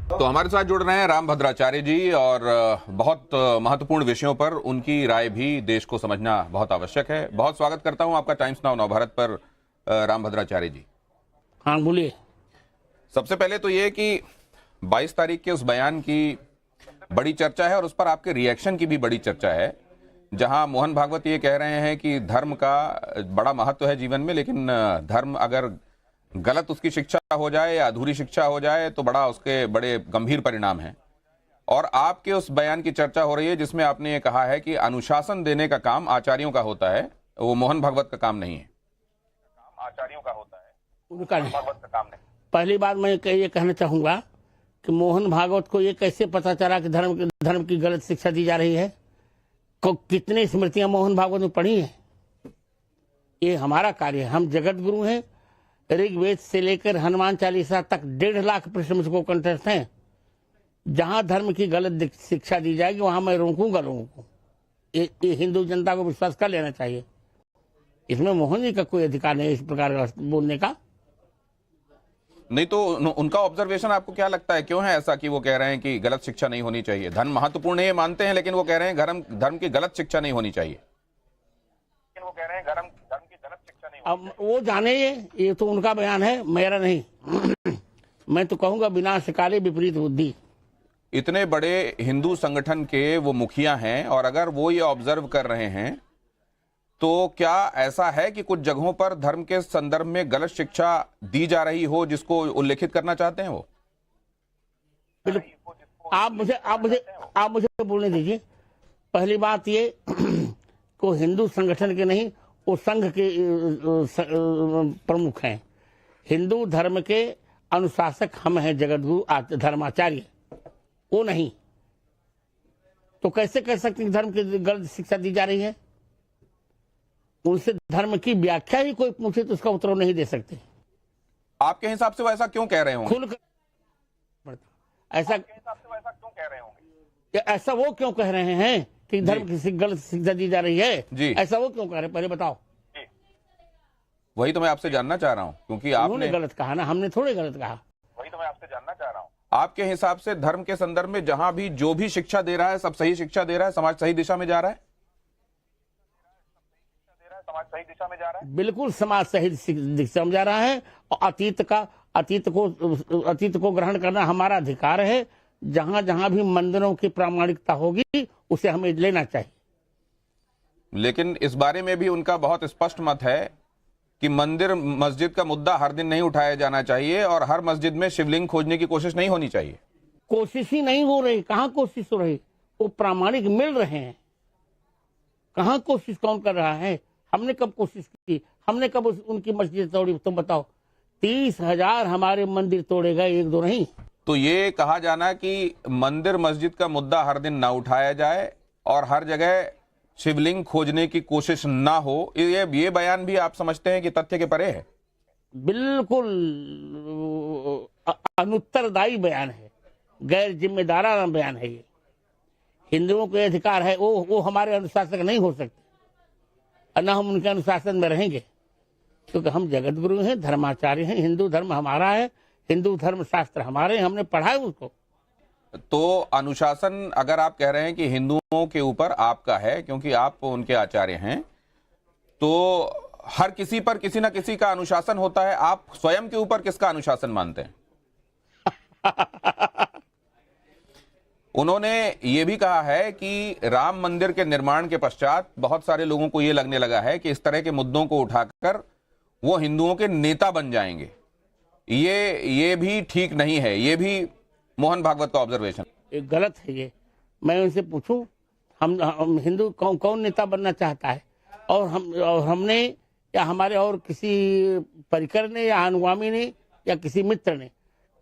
तो हमारे साथ जुड़ रहे हैं रामभद्राचार्य जी और बहुत महत्वपूर्ण विषयों पर उनकी राय भी देश को समझना बहुत आवश्यक है। बहुत स्वागत करता हूं आपका टाइम्स नाउ नवभारत पर रामभद्राचार्य जी। हाँ बोलिए। सबसे पहले तो ये कि 22 तारीख के उस बयान की बड़ी चर्चा है और उस पर आपके रिएक्शन की भी बड़ी चर्चा है, जहां मोहन भागवत ये कह रहे हैं कि धर्म का बड़ा महत्व है जीवन में, लेकिन धर्म अगर गलत उसकी शिक्षा हो जाए या अधूरी शिक्षा हो जाए तो उसके बड़े गंभीर परिणाम हैं। और आपके उस बयान की चर्चा हो रही है जिसमें आपने ये कहा है कि अनुशासन देने का काम आचार्यों का होता है, वो मोहन भागवत का काम नहीं है। आचार्यों का होता है, उनका नहीं। भागवत का काम नहीं। पहली बात मैं ये कहना चाहूंगा कि मोहन भागवत को ये कैसे पता चला कि धर्म की गलत शिक्षा दी जा रही है? कितनी स्मृतियां मोहन भागवत में पढ़ी हैं? ये हमारा कार्य है। हम जगत गुरु हैं। ऋग्वेद से लेकर हनुमान चालीसा तक 1.5 लाख प्रश्न को कंठस्थ हैं। जहां धर्म की गलत शिक्षा दी जाएगी वहां मैं रोकूंगा लोगों को। ये हिंदू जनता को विश्वास कर लेना चाहिए। इसमें मोहन जी का कोई अधिकार नहीं इस प्रकार का बोलने का। नहीं तो उनका ऑब्जर्वेशन आपको क्या लगता है, क्यों है ऐसा कि वो कह रहे हैं कि गलत शिक्षा नहीं होनी चाहिए? धर्म महत्वपूर्ण है ये मानते हैं, लेकिन वो कह रहे हैं धर्म की गलत शिक्षा नहीं होनी चाहिए। वो कह रहे हैं धर्म की गलत शिक्षा नहीं होनी चाहिए। अब वो जाने, ये तो उनका बयान है, मेरा नहीं। मैं तो कहूंगा विनाशकारी विपरीत बुद्धि। इतने बड़े हिंदू संगठन के वो मुखिया हैं और अगर वो ये ऑब्जर्व कर रहे हैं तो क्या ऐसा है कि कुछ जगहों पर धर्म के संदर्भ में गलत शिक्षा दी जा रही हो जिसको उल्लेखित करना चाहते हैं वो? आप मुझे बोलने दीजिए। पहली बात ये को हिंदू संगठन के नहीं, वो संघ के प्रमुख हैं। हिंदू धर्म के अनुशासक हम हैं, जगतगुरु धर्माचार्य, वो नहीं। तो कैसे कह सकते हैं धर्म की गलत शिक्षा दी जा रही है? उनसे धर्म की व्याख्या ही कोई पूछे तो उसका उत्तर नहीं दे सकते। आपके हिसाब से वो ऐसा क्यों कह रहे होंगे? खुलकर ऐसा क्यों कह रहे होंगे? ऐसा वो क्यों कह रहे हैं कि धर्म की गलत शिक्षा दी जा रही है जी? ऐसा वो क्यों कह रहे हैं, पहले बताओ। वही तो मैं आपसे जानना चाह रहा हूँ, क्योंकि आपने गलत कहा ना, हमने थोड़े गलत कहा। वही तो मैं आपसे जानना चाह रहा हूँ। आपके हिसाब से धर्म के संदर्भ में जहां भी जो भी शिक्षा दे रहा है सब सही शिक्षा दे रहा है, समाज सही दिशा में जा रहा है? समाज सही दिशा में जा रहा है? बिल्कुल समाज सही दिशा में जा रहा है। और अतीत को ग्रहण करना हमारा अधिकार है। जहां जहां भी मंदिरों की प्रामाणिकता होगी उसे हमें लेना चाहिए। लेकिन इस बारे में भी उनका बहुत स्पष्ट मत है कि मंदिर मस्जिद का मुद्दा हर दिन नहीं उठाया जाना चाहिए और हर मस्जिद में शिवलिंग खोजने की कोशिश नहीं होनी चाहिए। कोशिश ही नहीं हो रही। कहाँ कोशिश हो रही? वो प्रामाणिक मिल रहे हैं। कहाँ कोशिश कौन कर रहा है? हमने कब कोशिश की? हमने कब उनकी मस्जिद तोड़ी? तुम बताओ। 30,000 हमारे मंदिर तोड़े गए, एक दो नहीं। तो ये कहा जाना कि मंदिर मस्जिद का मुद्दा हर दिन ना उठाया जाए और हर जगह शिवलिंग खोजने की कोशिश ना हो, ये बयान भी आप समझते हैं कि तथ्य के परे है? बिल्कुल अनुत्तरदायी बयान है, गैर जिम्मेदाराना बयान है ये। हिंदुओं को अधिकार है, वो हमारे अनुशासक नहीं हो सकते और न हम उनके अनुशासन में रहेंगे, क्योंकि हम जगत गुरु हैं, धर्माचार्य हैं। हिंदू धर्म हमारा है, हिंदू धर्म शास्त्र हमारे, हमने पढ़ा है उसको। तो अनुशासन अगर आप कह रहे हैं कि हिंदुओं के ऊपर आपका है क्योंकि आप उनके आचार्य हैं, तो हर किसी पर किसी ना किसी का अनुशासन होता है। आप स्वयं के ऊपर किसका अनुशासन मानते हैं? उन्होंने ये भी कहा है कि राम मंदिर के निर्माण के पश्चात बहुत सारे लोगों को ये लगने लगा है कि इस तरह के मुद्दों को उठाकर वो हिंदुओं के नेता बन जाएंगे। ये भी ठीक नहीं है। ये भी मोहन भागवत का ऑब्जर्वेशन गलत है। ये मैं उनसे पूछूं, हम हिंदू कौन नेता बनना चाहता है? और हमने या हमारे और किसी परिकर ने या अनुगामी ने या किसी मित्र ने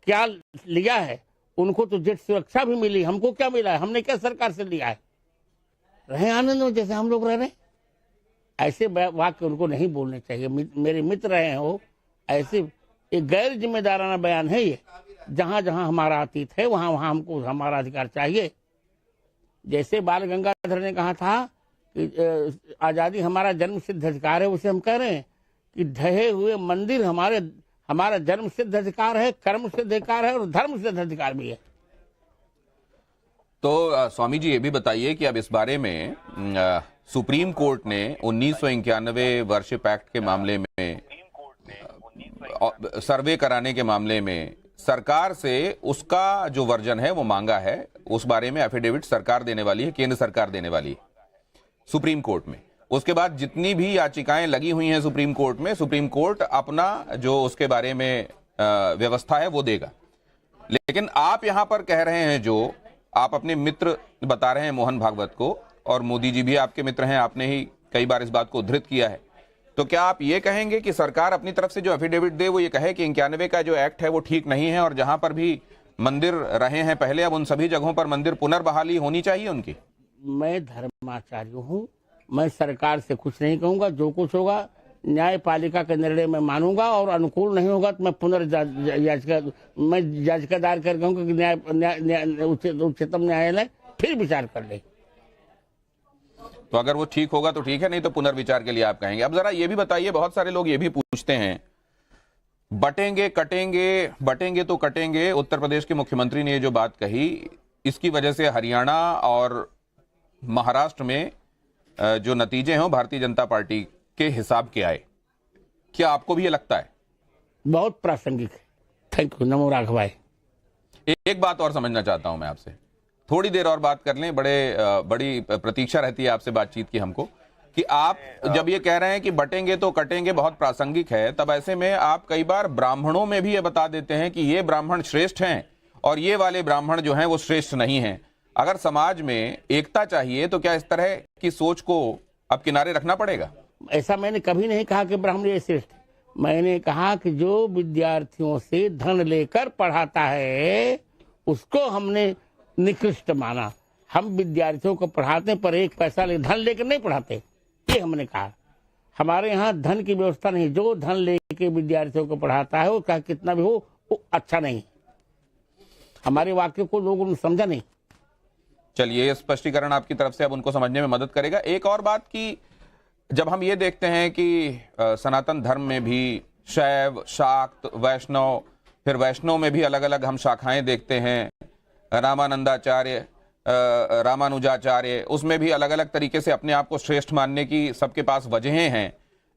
क्या लिया है? उनको तो जेट सुरक्षा भी मिली, हमको क्या मिला है? हमने क्या सरकार से लिया है? रहे आनंद में जैसे हम लोग रह रहे। ऐसे वाक्य उनको नहीं बोलने चाहिए। मेरे मित्र रहे हैं वो। ऐसे एक गैर जिम्मेदाराना बयान है ये। जहां जहां हमारा अतीत है वहां वहां हमको हमारा अधिकार चाहिए। जैसे बाल गंगाधर ने कहा था कि आजादी हमारा जन्म सिद्ध अधिकार है, उसे हम कह रहे हैं कि ढहे हुए मंदिर हमारा जन्म सिद्ध अधिकार है, कर्म सिद्ध अधिकार है और धर्म सिद्ध अधिकार भी है। तो स्वामी जी ये भी बताइए कि अब इस बारे में सुप्रीम कोर्ट ने 1991 वर्शिप एक्ट के मामले में सर्वे कराने के मामले में सरकार से उसका जो वर्जन है वो मांगा है। उस बारे में एफिडेविट सरकार देने वाली है, केंद्र सरकार देने वाली है सुप्रीम कोर्ट में। उसके बाद जितनी भी याचिकाएं लगी हुई हैं सुप्रीम कोर्ट में, सुप्रीम कोर्ट अपना जो उसके बारे में व्यवस्था है वो देगा। लेकिन आप यहां पर कह रहे हैं, जो आप अपने मित्र बता रहे हैं मोहन भागवत को, और मोदी जी भी आपके मित्र हैं, आपने ही कई बार इस बात को उद्धृत किया है, तो क्या आप ये कहेंगे कि सरकार अपनी तरफ से जो एफिडेविट दे वो ये कहे कि 91 का जो एक्ट है वो ठीक नहीं है, और जहां पर भी मंदिर रहे हैं पहले, अब उन सभी जगहों पर मंदिर पुनर्बहाली होनी चाहिए उनकी? मैं धर्माचार्य हूँ, मैं सरकार से कुछ नहीं कहूंगा। जो कुछ होगा न्यायपालिका के निर्णय में मानूंगा, और अनुकूल नहीं होगा तो मैं याचिका दायर कर कहूंगा कि उच्चतम न्यायालय फिर विचार कर ले। तो अगर वो ठीक होगा तो ठीक है, नहीं तो पुनर्विचार के लिए आप कहेंगे। अब जरा ये भी बताइए, बहुत सारे लोग ये भी पूछते हैं, बटेंगे कटेंगे, बटेंगे तो कटेंगे, उत्तर प्रदेश के मुख्यमंत्री ने ये जो बात कही, इसकी वजह से हरियाणा और महाराष्ट्र में जो नतीजे हैं भारतीय जनता पार्टी के हिसाब के आए। क्या आपको भी ये लगता है? बहुत प्रासंगिक है। थैंक यू, नमो राघव भाई। एक बात और समझना चाहता हूं मैं आपसे, थोड़ी देर और बात कर लें, बड़ी प्रतीक्षा रहती है आपसे बातचीत की हमको, कि आप जब ये कह रहे हैं कि बटेंगे तो कटेंगे बहुत प्रासंगिक है, तब ऐसे में आप कई बार ब्राह्मणों में भी ये बता देते हैं कि ये ब्राह्मण श्रेष्ठ हैं और ये वाले ब्राह्मण जो हैं वो श्रेष्ठ नहीं हैं। अगर समाज में एकता चाहिए तो क्या इस तरह की सोच को अब किनारे रखना पड़ेगा? ऐसा मैंने कभी नहीं कहा कि ब्राह्मण ये श्रेष्ठ। मैंने कहा कि जो विद्यार्थियों से धन लेकर पढ़ाता है उसको हमने निकृष्ट माना। हम विद्यार्थियों को पढ़ाते पर एक पैसा ले, धन लेकर नहीं पढ़ाते, ये हमने कहा। हमारे यहाँ धन की व्यवस्था नहीं, जो धन लेके विद्यार्थियों को पढ़ाता है वो चाहे कितना भी हो वो अच्छा नहीं। हमारे वाक्य को लोगों ने समझा नहीं। चलिए, स्पष्टीकरण आपकी तरफ से अब उनको समझने में मदद करेगा। एक और बात की, जब हम ये देखते हैं कि सनातन धर्म में भी शैव, शाक्त, वैष्णव, फिर वैष्णव में भी अलग अलग हम शाखाएं देखते हैं, रामानंदाचार्य, रामानुजाचार्य, उसमें भी अलग अलग तरीके से अपने आप को श्रेष्ठ मानने की सबके पास वजहें हैं।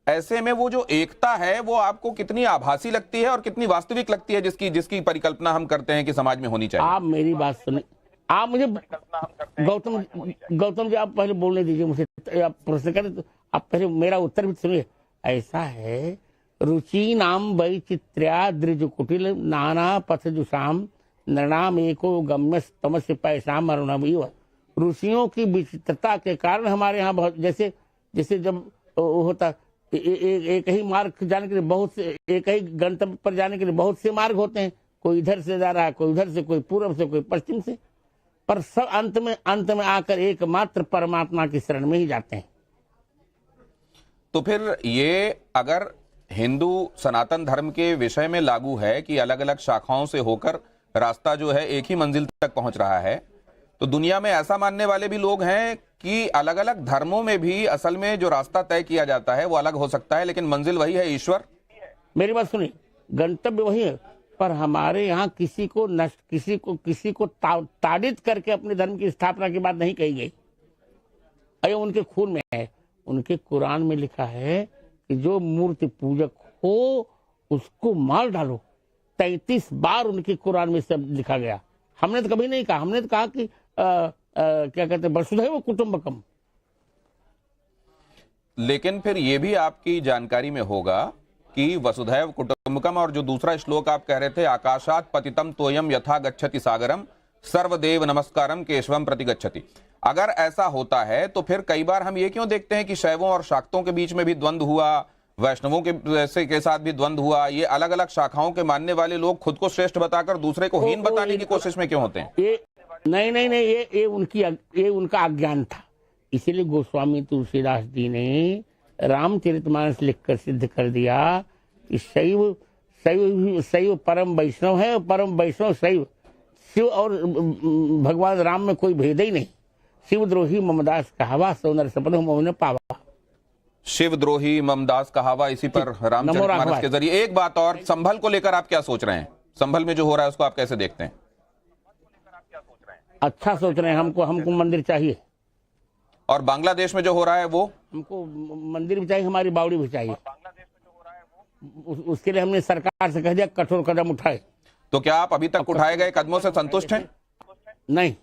ऐसे में वो जो एकता है वो आपको कितनी आभासी लगती है और कितनी वास्तविक लगती है, जिसकी परिकल्पना हम करते हैं कि समाज में होनी चाहिए? आप मेरी बात सुनिए, आप मुझे गौतम जी आप पहले बोलने दीजिए मुझे, आप प्रश्न करें तो आप पहले मेरा उत्तर भी सुनिए। ऐसा है, रुचि नाम वैचित्र्या द्रिज कुटिल नाना पथजुषाम नृणाम एको गम्य तमस्य पैसा मरणवीव। ऋषियों की विचित्रता के कारण हमारे यहाँ बहुत, जैसे जब होता एक ही मार्ग जाने के लिए बहुत से, एक ही गंतव्य पर जाने के लिए बहुत से मार्ग होते हैं, कोई इधर से जा रहा है, कोई उधर से, कोई पूर्व से, कोई पश्चिम से, पर सब अंत में आकर एकमात्र परमात्मा की शरण में ही जाते हैं। तो फिर ये अगर हिंदू सनातन धर्म के विषय में लागू है कि अलग अलग शाखाओं से होकर रास्ता जो है एक ही मंजिल तक पहुंच रहा है, तो दुनिया में ऐसा मानने वाले भी लोग हैं कि अलग अलग धर्मों में भी असल में जो रास्ता तय किया जाता है वो अलग हो सकता है, लेकिन मंजिल वही है, ईश्वर। मेरी बात सुनिए, गंतव्य वही है, पर हमारे यहाँ किसी को ताड़ित करके अपने धर्म की स्थापना की बात नहीं कही गई। अरे उनके खून में है, उनके कुरान में लिखा है कि जो मूर्ति पूजक हो उसको मार डालो। 33 बार उनके कुरान में सब लिखा गया। हमने तो कभी नहीं कहा, हमने तो कहा कि क्या कहते हैं, वसुधैव कुटुंबकम। लेकिन फिर ये भी आपकी जानकारी में होगा कि वसुधैव कुटुंबकम और जो दूसरा श्लोक आप कह रहे थे, आकाशात पतितम तोयम यथा गच्छति सागरम सर्वदेव नमस्कारम केशवम प्रति गच्छति, अगर ऐसा होता है तो फिर कई बार हम ये क्यों देखते हैं कि शैवों और शाक्तों के बीच में भी द्वंद्व हुआ, वैष्णवों के साथ भी द्वंद्व हुआ? ये अलग अलग शाखाओं के मानने वाले लोग खुद को श्रेष्ठ बताकर दूसरे को हीन बताने की कोशिश में क्यों होते हैं? ये उनका अज्ञान था। इसीलिए गोस्वामी तुलसीदास जी ने रामचरितमानस लिखकर सिद्ध कर दिया कि शैव परम वैष्णव है, परम वैष्णव शैव। शिव और भगवान राम में कोई भेद ही नहीं। शिवद्रोही ममदास कहावा सोनर सपन मोहन पावा। शिवद्रोही ममदास कहावा, इसी पर रामचरितमानस के जरिए। एक बात और, संभल को लेकर आप क्या सोच रहे हैं? संभल में जो हो रहा है उसको आप कैसे देखते हैं? अच्छा सोच रहे हैं। हमको मंदिर चाहिए। और बांग्लादेश में जो हो रहा है वो, हमको मंदिर भी चाहिए, हमारी बावड़ी भी चाहिए। उसके लिए हमने सरकार से कह दिया कठोर कदम उठाए। तो क्या आप अभी तक उठाए गए कदमों से संतुष्ट हैं? नहीं।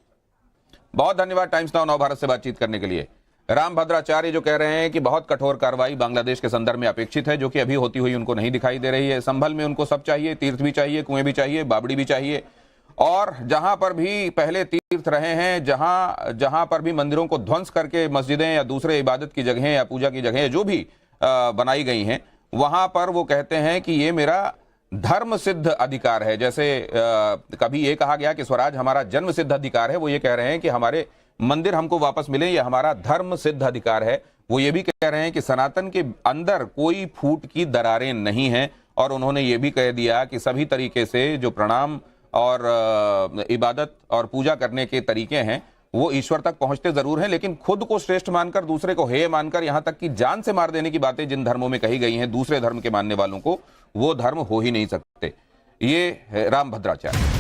बहुत धन्यवाद टाइम्स नाउ नव भारत से बातचीत करने के लिए। राम भद्राचार्य जो कह रहे हैं कि बहुत कठोर कार्रवाई बांग्लादेश के संदर्भ में अपेक्षित है, जो कि अभी होती हुई उनको नहीं दिखाई दे रही है। संभल में उनको सब चाहिए, तीर्थ भी चाहिए, कुएं भी चाहिए, बावड़ी भी चाहिए, और जहां पर भी पहले तीर्थ रहे हैं, जहां पर भी मंदिरों को ध्वंस करके मस्जिदें या दूसरे इबादत की जगहें या पूजा की जगहें जो भी बनाई गई हैं, वहां पर वो कहते हैं कि ये मेरा धर्म सिद्ध अधिकार है। जैसे कभी ये कहा गया कि स्वराज हमारा जन्म सिद्ध अधिकार है, वो ये कह रहे हैं कि हमारे मंदिर हमको वापस मिले, ये हमारा धर्म सिद्ध अधिकार है। वो ये भी कह रहे हैं कि सनातन के अंदर कोई फूट की दरारें नहीं हैं, और उन्होंने ये भी कह दिया कि सभी तरीके से जो प्रणाम और इबादत और पूजा करने के तरीके हैं वो ईश्वर तक पहुंचते जरूर हैं, लेकिन खुद को श्रेष्ठ मानकर, दूसरे को हेय मानकर, यहां तक कि जान से मार देने की बातें जिन धर्मों में कही गई हैं दूसरे धर्म के मानने वालों को, वो धर्म हो ही नहीं सकते। ये है राम भद्राचार्य।